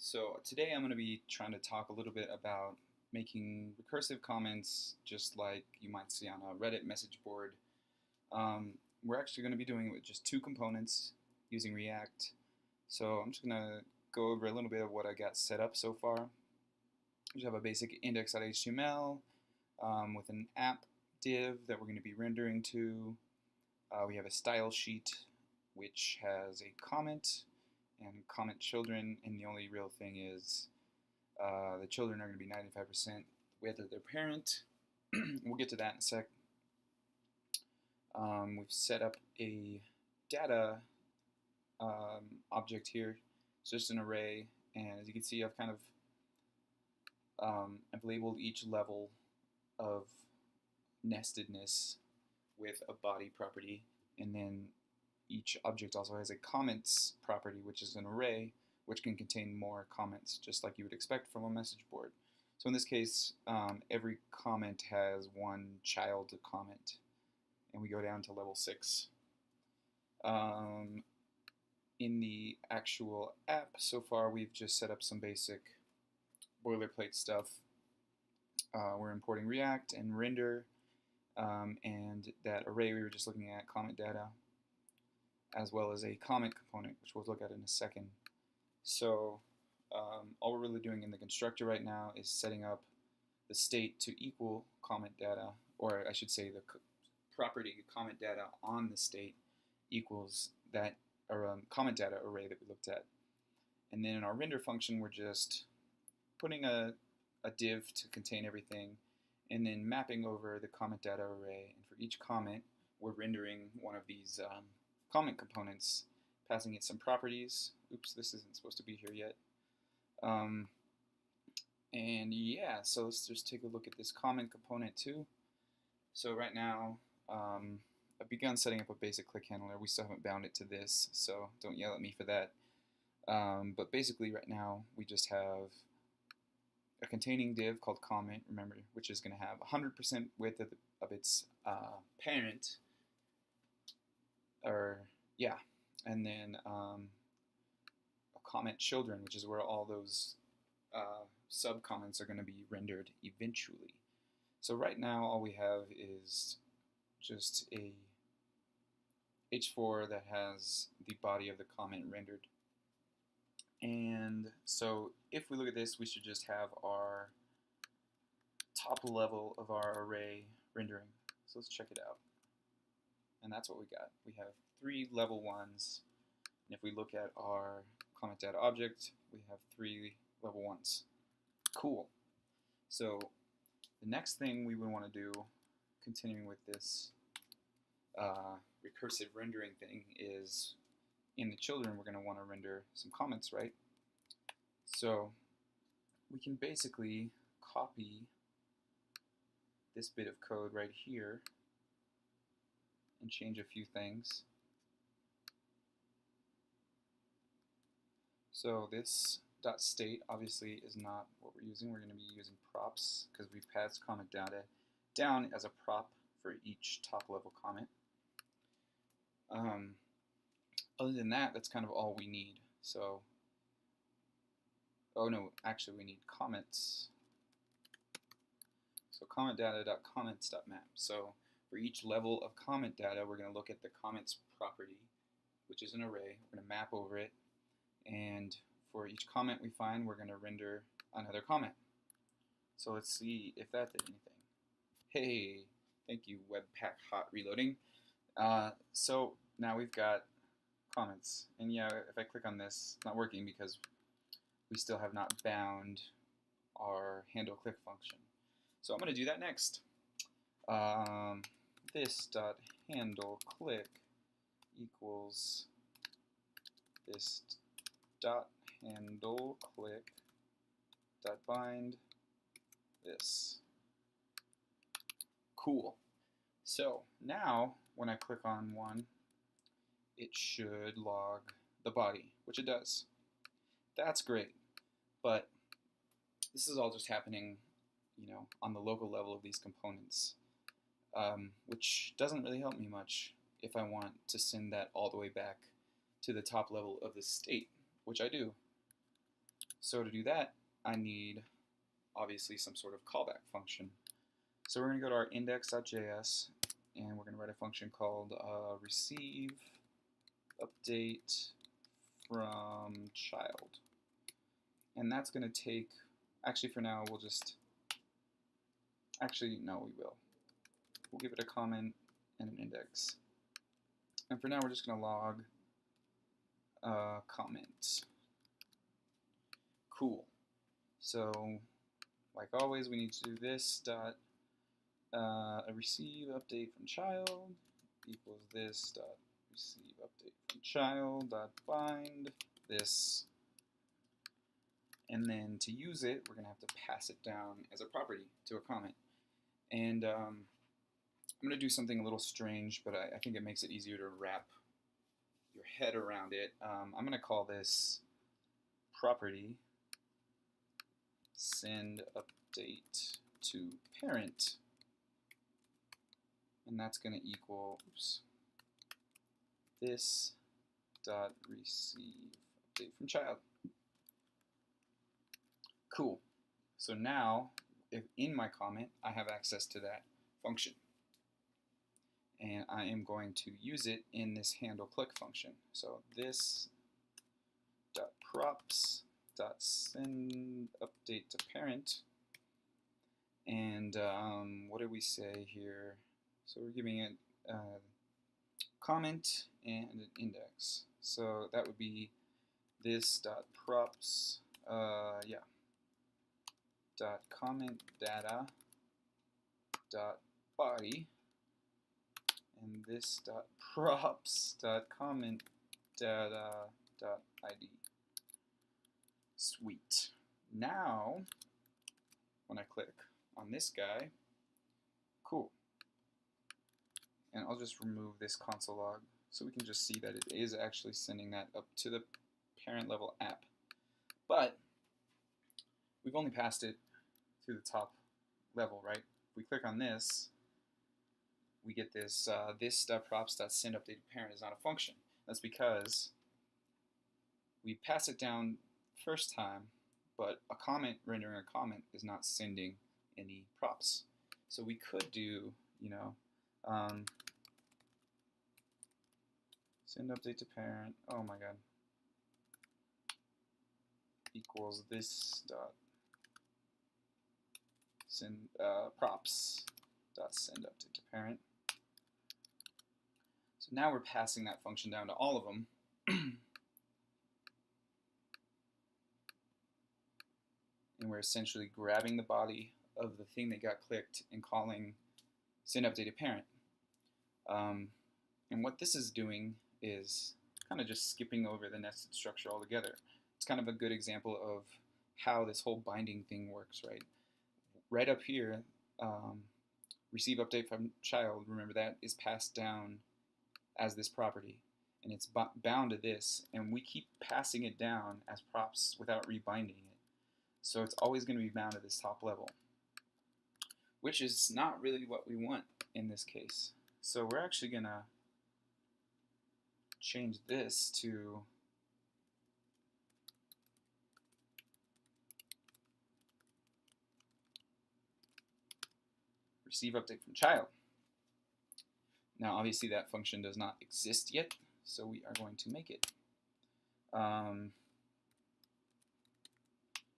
So today I'm going to be trying to talk a little bit about making recursive comments just like you might see on a Reddit message board. We're actually going to be doing it with just two components using React. So I'm just going to go over a little bit of what I got set up so far. We just have a basic index.html with an app div that we're going to be rendering to. We have a style sheet which has a comment and comment children, and the only real thing is the children are going to be 95% width of their parent. We'll get to that in a sec. We've set up a data object here. It's just an array, and as you can see, I've kind of I've labeled each level of nestedness with a body property, and then each object also has a comments property, which is an array which can contain more comments, just like you would expect from a message board. So in this case, every comment has one child comment, and we go down to level 6. In the actual app, so far we've just set up some basic boilerplate stuff. We're importing React and render, and that array we were just looking at, comment data, as well as a comment component, which we'll look at in a second. So all we're really doing in the constructor right now is setting up the state to equal comment data, or I should say the property comment data on the state equals that comment data array that we looked at. And then in our render function, we're just putting a div to contain everything, and then mapping over the comment data array. And for each comment, we're rendering one of these comment components, passing it some properties. Oops, this isn't supposed to be here yet. And yeah, so let's just take a look at this comment component too. So right now, I've begun setting up a basic click handler. We still haven't bound it to this, so don't yell at me for that. But basically right now, we just have a containing div called comment, remember, which is going to have 100% width of its parent, and then a comment children, which is where all those sub-comments are going to be rendered eventually. So right now all we have is just a h4 that has the body of the comment rendered. And so if we look at this, we should just have our top level of our array rendering. So let's check it out. And that's what we got. We have 3 level 1s. And if we look at our comment data object, we have 3 level 1s. Cool. So the next thing we would want to do, continuing with this recursive rendering thing, is in the children we're going to want to render some comments, right? So we can basically copy this bit of code right here and change a few things. So this .state obviously is not what we're using. We're going to be using props because we've passed comment data down as a prop for each top level comment. Other than that, that's kind of all we need. So, oh no, actually we need comments. So comment data.comments.map. So for each level of comment data, we're going to look at the comments property, which is an array. We're going to map over it, and for each comment we find, we're going to render another comment. So let's see if that did anything. Hey, thank you, Webpack Hot Reloading. So now we've got comments, and yeah, if I click on this, it's not working because we still have not bound our handle click function. So I'm going to do that next. This dot handle click equals this dot handle click dot bind this. Cool. So now when I click on one, it should log the body, which it does. That's great, but this is all just happening, you know, on the local level of these components, which doesn't really help me much if I want to send that all the way back to the top level of the state, which I do. So to do that, I need obviously some sort of callback function. So we're going to go to our index.js and we're going to write a function called receive update from child. And that's going to take, actually for now we'll just, actually no we will. We'll give it a comment and an index. And for now we're just going to log comment. Cool. So like always we need to do this dot a receive update from child equals this dot receive update from child dot bind this, and then to use it we're gonna have to pass it down as a property to a comment. And I'm gonna do something a little strange, but I think it makes it easier to wrap your head around it. I'm gonna call this property send update to parent, and that's going to equal this dot receive update from child. Cool. So now, if in my comment, I have access to that function, and I am going to use it in this handle click function. So this dot props dot send update to parent, and what do we say here? So we're giving it a comment and an index. So that would be this dot props dot comment data dot body, and this dot props dot comment data dot id. Sweet. Now, when I click on this guy, cool. And I'll just remove this console log so we can just see that it is actually sending that up to the parent level app. But we've only passed it to the top level, right? If we click on this, we get this this.props.send update to parent is not a function. That's because we pass it down first time, but a comment rendering a comment is not sending any props. So we could do, send update to parent, oh my god, equals this dot send props dot send update to parent. So now we're passing that function down to all of them. And we're essentially grabbing the body of the thing that got clicked and calling send update to parent. And what this is doing is kind of just skipping over the nested structure altogether. It's kind of a good example of how this whole binding thing works, right? Right up here, receive update from child, remember that is passed down as this property, and it's bound to this, and we keep passing it down as props without rebinding it. So it's always going to be bound to this top level, which is not really what we want in this case. So we're actually going to change this to receive update from child. Now obviously that function does not exist yet, so we are going to make it.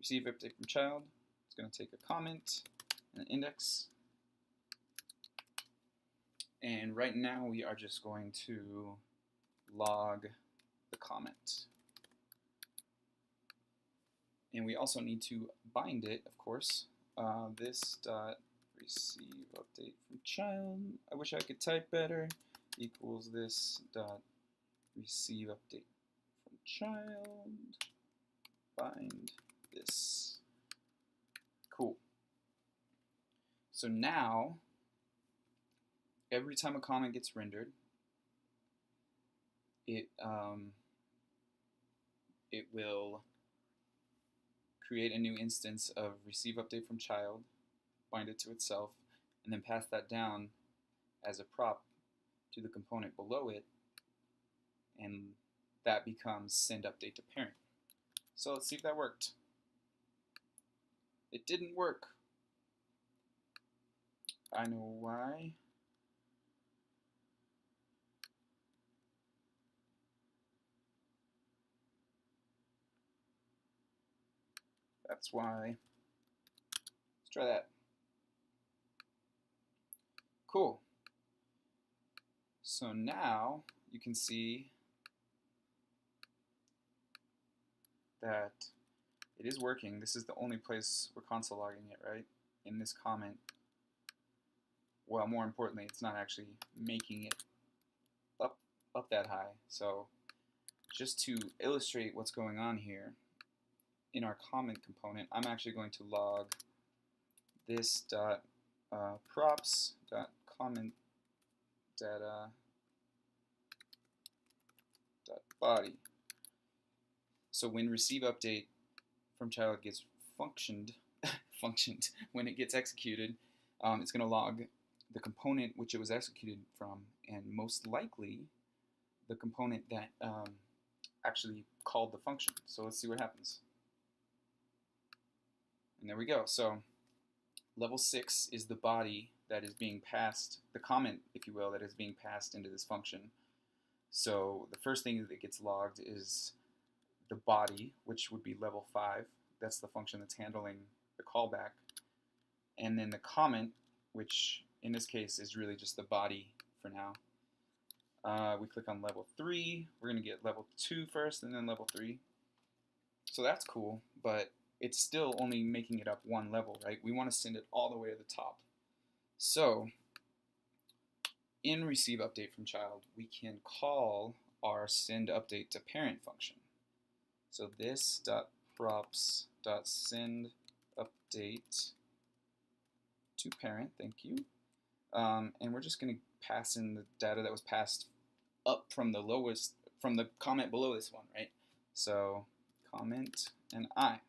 Receive update from child. It's going to take a comment and an index. And right now we are just going to log the comment. And we also need to bind it, of course. This dot receive update from child, I wish I could type better, equals this dot receive update from child, bind this. Cool. So now, every time a comment gets rendered, it will create a new instance of receive update from child, bind it to itself, and then pass that down as a prop to the component below it, and that becomes send update to parent. So let's see if that worked. It didn't work. I know why. That's why. Let's try that. Cool. So now you can see that it is working. This is the only place we're console logging it, right? In this comment. Well, more importantly, it's not actually making it up that high. So just to illustrate what's going on here, in our comment component, I'm actually going to log this dot props dot comment data dot body. So when receive update from child gets functioned when it gets executed, it's going to log the component which it was executed from, and most likely the component that actually called the function. So let's see what happens. And there we go. So level 6 is the body that is being passed, the comment, if you will, that is being passed into this function. So the first thing that gets logged is the body, which would be level 5. That's the function that's handling the callback. And then the comment, which in this case is really just the body for now. We click on level 3. We're going to get level 2 first and then level 3. So that's cool, but it's still only making it up one level, right? We want to send it all the way to the top. So in receive update from child, we can call our send update to parent function. So this dot props dot send update to parent, thank you. And we're just going to pass in the data that was passed up from the lowest, from the comment below this one, right? So comment and I.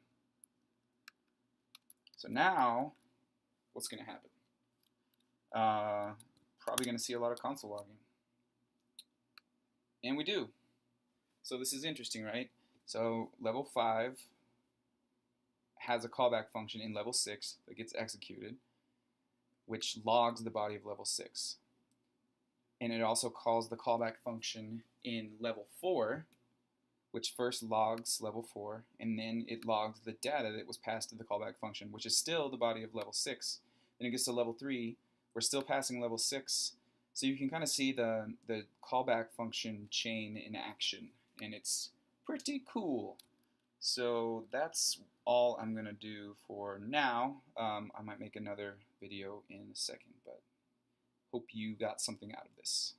So now, what's going to happen? Probably going to see a lot of console logging. And we do. So this is interesting, right? So level 5 has a callback function in level 6 that gets executed, which logs the body of level 6. And it also calls the callback function in level 4, which first logs level 4, and then it logs the data that was passed to the callback function, which is still the body of level 6. Then it gets to level 3, we're still passing level 6. So you can kind of see the callback function chain in action, and it's pretty cool. So that's all I'm going to do for now. I might make another video in a second, but hope you got something out of this.